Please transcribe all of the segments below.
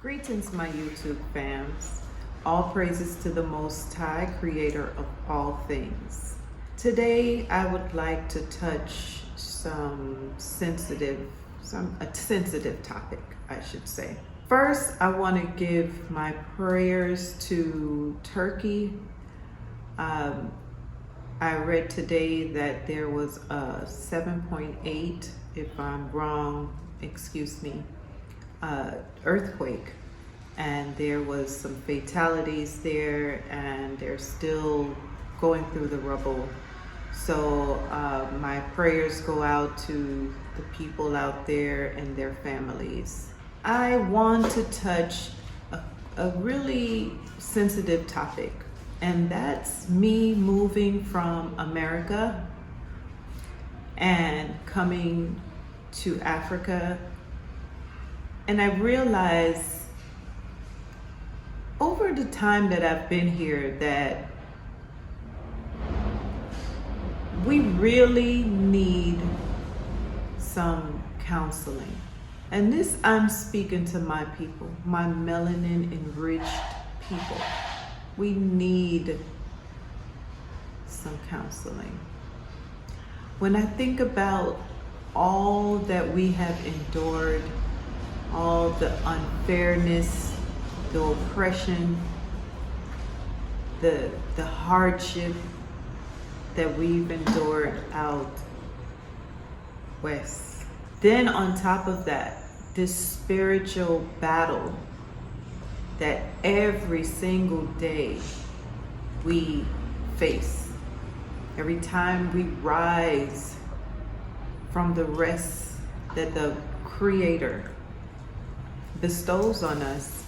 Greetings, my YouTube fams. All praises to the Most High, creator of all things. Today, I would like to touch a sensitive topic, I should say. First, I want to give my prayers to Turkey. I read today that there was a 7.8, if I'm wrong, excuse me, earthquake, and there was some fatalities there, and they're still going through the rubble. So my prayers go out to the people out there and their families. I want to touch a really sensitive topic, and that's me moving from America and coming to Africa. And I realized over the time that I've been here that we really need some counseling. And this, I'm speaking to my people, my melanin enriched people. We need some counseling. When I think about all that we have endured, all the unfairness, the oppression, the hardship that we've endured out west. Then on top of that, this spiritual battle that every single day we face. Every time we rise from the rest that the Creator bestows on us,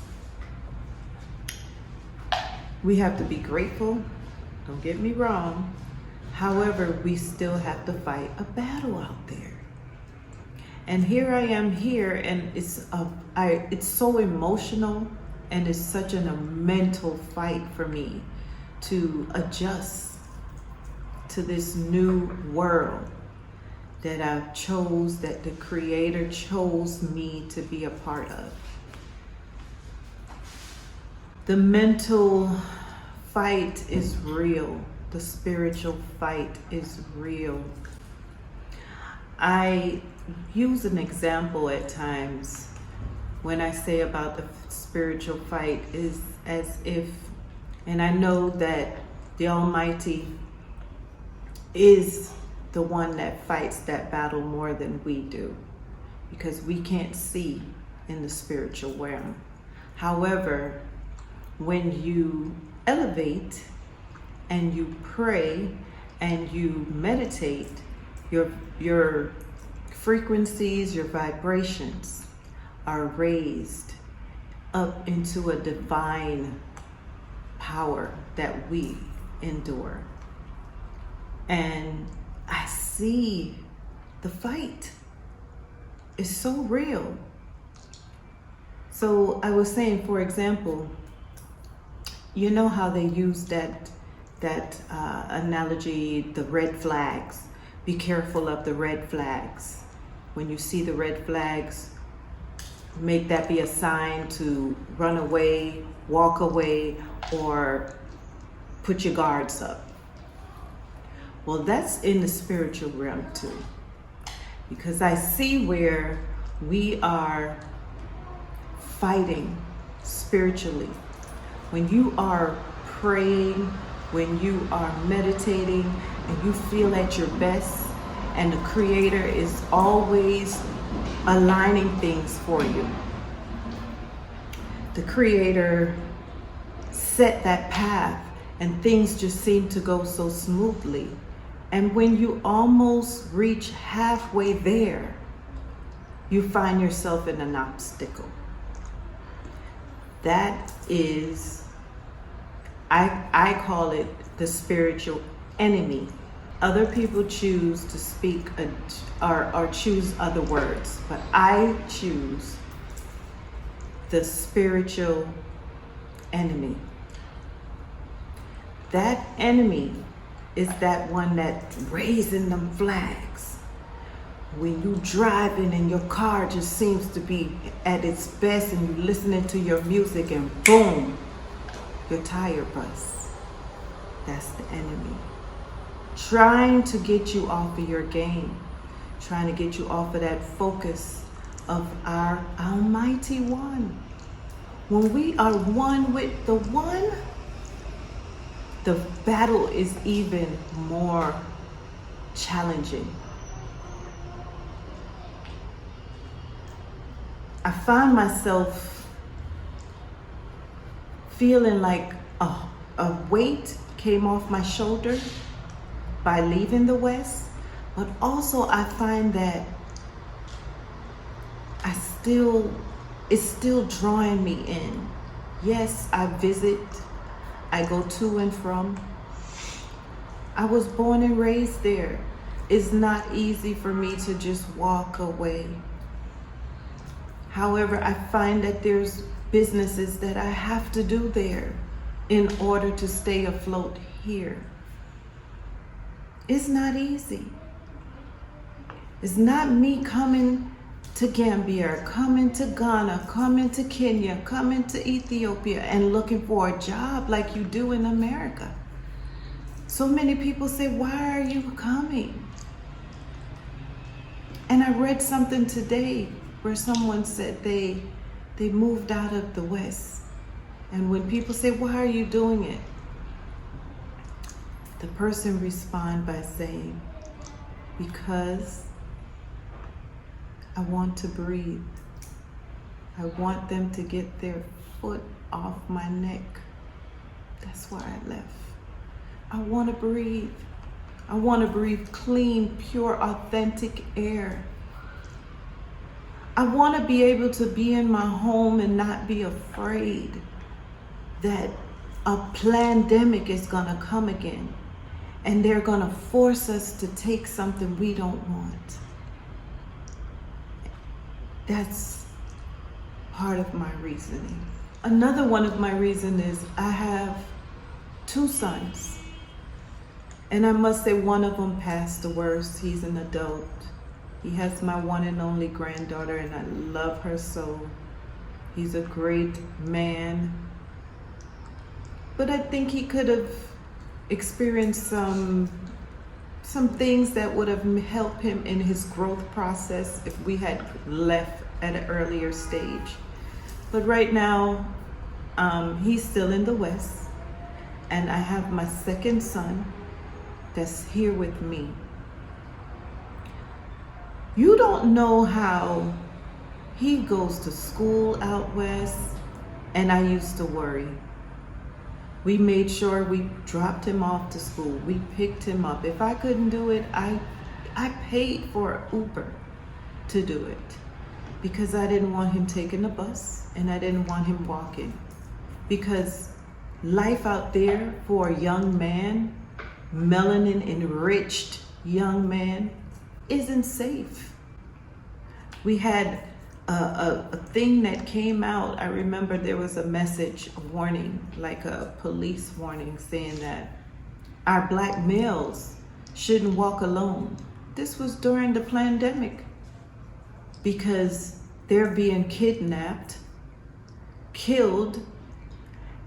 we have to be grateful, don't get me wrong. However, we still have to fight a battle out there. And here I am here, and it's so emotional, and it's such a mental fight for me to adjust to this new world that that the Creator chose me to be a part of. The mental fight is real. The spiritual fight is real. I use an example at times when I say about the spiritual fight is as if, and I know that the Almighty is the one that fights that battle more than we do, because we can't see in the spiritual realm. However, when you elevate and you pray and you meditate, your frequencies, your vibrations are raised up into a divine power that we endure. And I see the fight is so real. So I was saying, for example, you know how they use that analogy, the red flags. Be careful of the red flags. When you see the red flags, make that be a sign to run away, walk away, or put your guards up. Well, that's in the spiritual realm too, because I see where we are fighting spiritually. When you are praying, when you are meditating, and you feel at your best, and the Creator is always aligning things for you. The Creator set that path, and things just seem to go so smoothly. And when you almost reach halfway there, you find yourself in an obstacle. That is, I call it the spiritual enemy. Other people choose to speak or choose other words, but I choose the spiritual enemy. That enemy is that one that raising them flags. when you driving and your car just seems to be at its best and you listening to your music and boom, your tire busts. That's the enemy. Trying to get you off of your game. Trying to get you off of that focus of our Almighty One. When we are one with the One, the battle is even more challenging. I find myself feeling like a weight came off my shoulder by leaving the West, but also I find that it's still drawing me in. Yes, I visit, I go to and from. I was born and raised there. It's not easy for me to just walk away. However, I find that there's businesses that I have to do there in order to stay afloat here. It's not easy. It's not me coming to Gambia, coming to Ghana, coming to Kenya, coming to Ethiopia and looking for a job like you do in America. So many people say, why are you coming? And I read something today where someone said they moved out of the West. And when people say, why are you doing it? The person responds by saying, because I want to breathe. I want them to get their foot off my neck. That's why I left. I want to breathe. I want to breathe clean, pure, authentic air. I want to be able to be in my home and not be afraid that a pandemic is going to come again and they're going to force us to take something we don't want. That's part of my reasoning. Another one of my reasons is I have 2 sons. And I must say one of them passed the worst. He's an adult. He has my one and only granddaughter and I love her so. He's a great man. But I think he could have experienced some things that would have helped him in his growth process if we had left at an earlier stage. But right now, he's still in the West, and I have my second son that's here with me. You don't know how he goes to school out West, and I used to worry. We made sure we dropped him off to school. We picked him up. If I couldn't do it, I paid for Uber to do it because I didn't want him taking the bus and I didn't want him walking. Because life out there for a young man, melanin enriched young man, isn't safe. We had a thing that came out. I remember there was a message, a warning, like a police warning saying that our black males shouldn't walk alone. This was during the pandemic because they're being kidnapped, killed,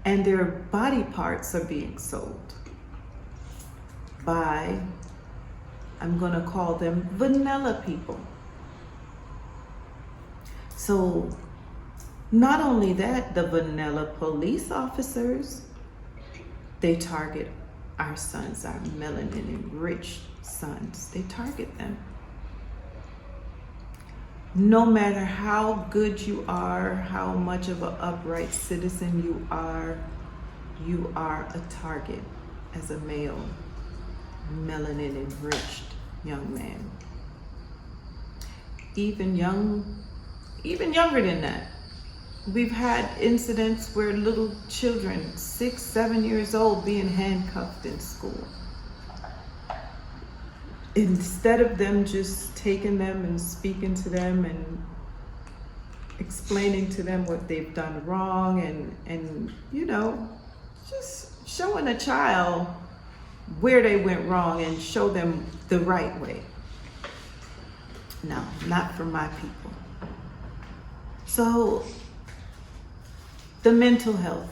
and their body parts are being sold by, I'm gonna call them vanilla people. So not only that, the vanilla police officers, they target our sons, our melanin enriched sons. They target them. No matter how good you are, how much of an upright citizen you are a target as a male, melanin enriched young man. Even younger than that. We've had incidents where little children, 6, 7 years old, being handcuffed in school. Instead of them just taking them and speaking to them and explaining to them what they've done wrong and you know, just showing a child where they went wrong and show them the right way. No, not for my people. So, the mental health.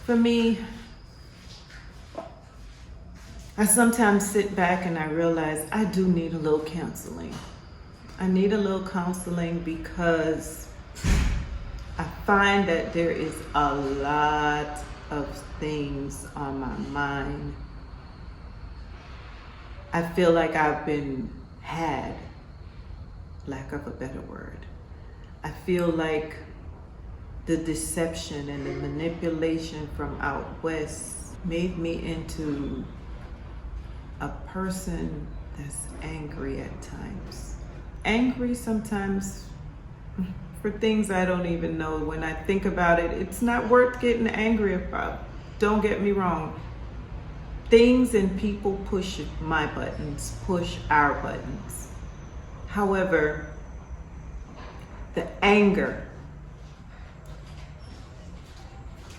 For me, I sometimes sit back and I realize I do need a little counseling. I need a little counseling because I find that there is a lot of things on my mind. I feel like I've been had, lack of a better word. I feel like the deception and the manipulation from out west made me into a person that's angry at times. Angry sometimes for things I don't even know. When I think about it, it's not worth getting angry about. Don't get me wrong. Things and people push my buttons, push our buttons. However, the anger,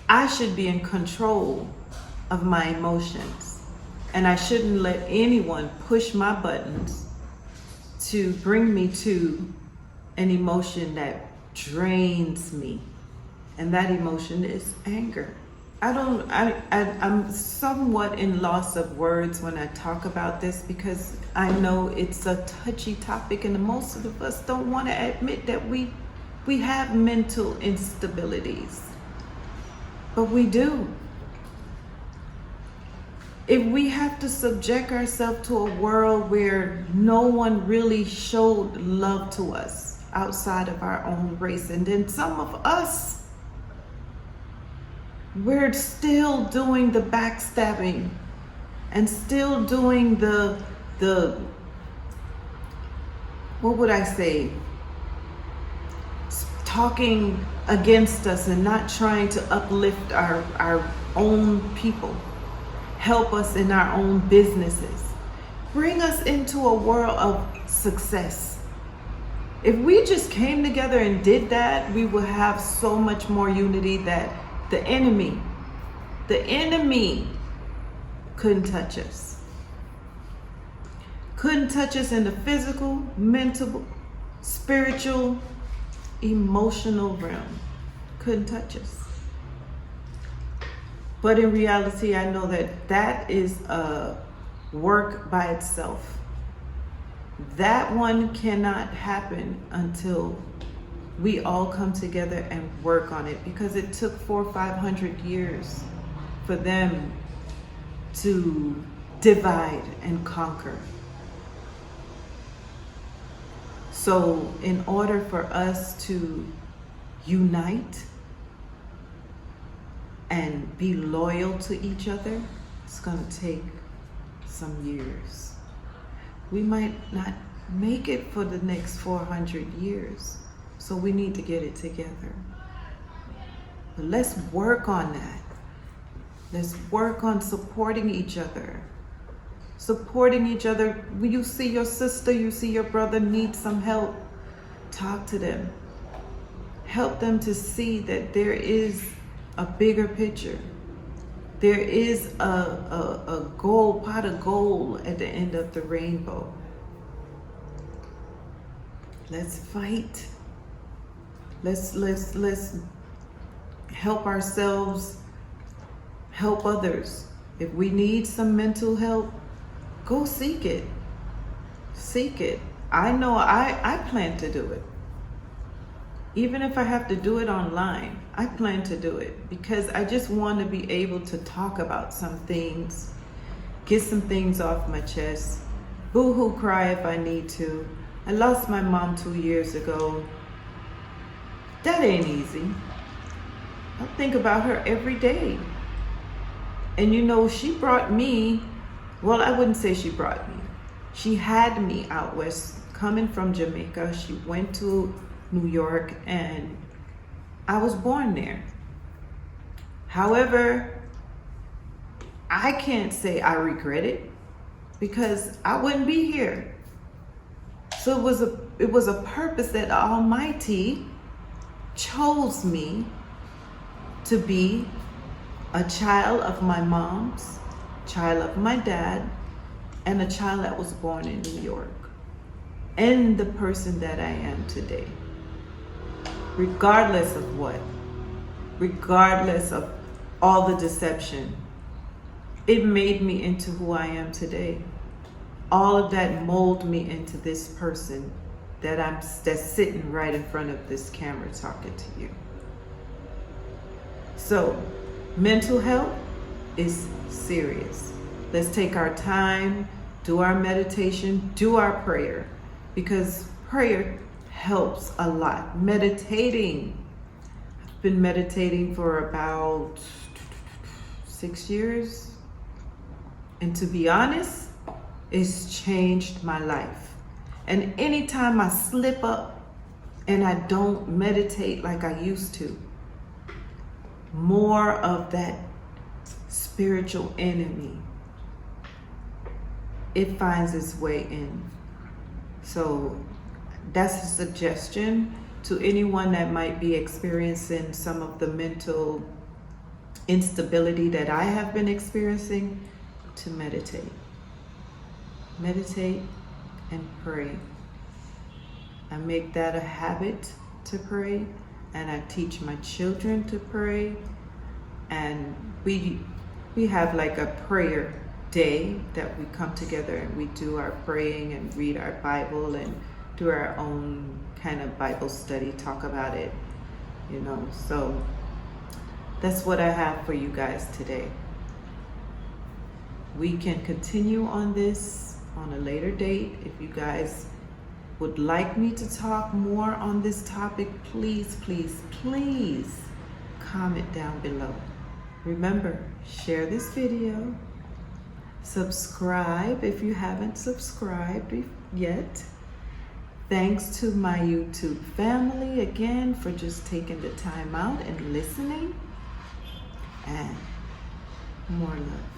I should be in control of my emotions. And I shouldn't let anyone push my buttons to bring me to an emotion that drains me. And that emotion is anger. I'm somewhat in loss of words when I talk about this because I know it's a touchy topic and most of us don't want to admit that we have mental instabilities. But we do. If we have to subject ourselves to a world where no one really showed love to us outside of our own race, and then some of us, we're still doing the backstabbing and still doing the what would I say, talking against us and not trying to uplift our own people. Help us in our own businesses. Bring us into a world of success. If we just came together and did that, we would have so much more unity that the enemy couldn't touch us. Couldn't touch us in the physical, mental, spiritual, emotional realm. Couldn't touch us. But in reality, I know that is a work by itself. That one cannot happen until we all come together and work on it, because it took 400 or 500 years for them to divide and conquer. So in order for us to unite and be loyal to each other, it's going to take some years. We might not make it for the next 400 years, so we need to get it together. But let's work on that. Let's work on supporting each other. Supporting each other. When you see your sister, you see your brother need some help, talk to them. Help them to see that there is a bigger picture. There is a gold, pot of gold at the end of the rainbow. Let's fight. Let's help ourselves, help others. If we need some mental help, go seek it. Seek it. I know I plan to do it. Even if I have to do it online, I plan to do it because I just want to be able to talk about some things, get some things off my chest, boo-hoo cry if I need to. I lost my mom 2 years ago. That ain't easy. I think about her every day. And you know, she brought me, well, I wouldn't say she brought me. She had me out west, coming from Jamaica. She went to New York and I was born there. However, I can't say I regret it because I wouldn't be here. So it was a purpose that the Almighty chose me to be a child of my mom's, child of my dad, and a child that was born in New York. and the person that I am today. Regardless of what, regardless of all the deception, it made me into who I am today. All of that molded me into this person that's sitting right in front of this camera talking to you. So, mental health is serious. Let's take our time, do our meditation, do our prayer, because prayer helps a lot. Meditating. I've been meditating for about 6 years. And to be honest, it's changed my life. And anytime I slip up and I don't meditate like I used to, more of that spiritual enemy, it finds its way in. So that's a suggestion to anyone that might be experiencing some of the mental instability that I have been experiencing, to meditate. Meditate and pray. I make that a habit to pray, and I teach my children to pray. And we have like a prayer day that we come together and we do our praying and read our Bible and do our own kind of Bible study, talk about it, you know. So that's what I have for you guys today. We can continue on this on a later date. If you guys would like me to talk more on this topic, please, please, please comment down below. Remember, share this video, subscribe if you haven't subscribed yet. Thanks to my YouTube family again for just taking the time out and listening, and more love.